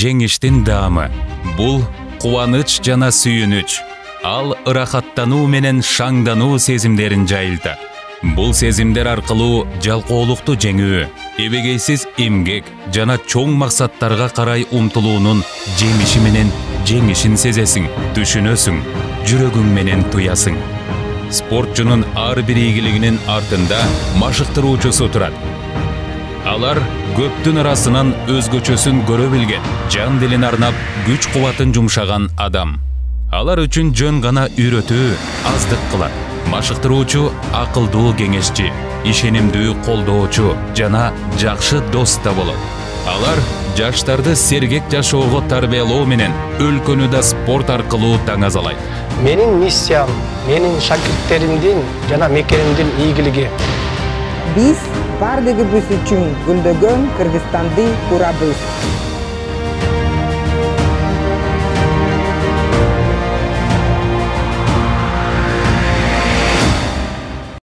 жеңиштин даамы. Бул кубаныч жана сүйүнүч. Ал ырахаттануу менен шаңдануу сезимдерин жайылтат. Бул сезимдер аркылуу жалкоолукту жеңүү, эбегейсиз эмгек жана чоң максаттарга карай умтулуунун жемиши менен жеңишин сезесиң, түшүнөсүң, жүрөгүң менен туясың. Спортчунун ар бир ийгилигинин артында машыктыруучусу турат. Алар көптүн арасынан өзгөчөсүн көрө билген, жан дилин арнап, күч кубатын жумшаган адам. Алар үчүн жөн гана үйрөтүү аздык кылат. Машыктыруучу акылдуу кеңешчи, ишенимдүү колдоочу жана жакшы дос да болот. Алар жаштарды сергек жашоого тарбиялоо менен өлкөнү да спорт аркылуу таңазалайт. Менин миссиям, менин шакирттеримдин жана мекенимдин ийгилиги. Биз бардыгыбыз үчүн гүлдөгөн Кыргызстанды курабыз.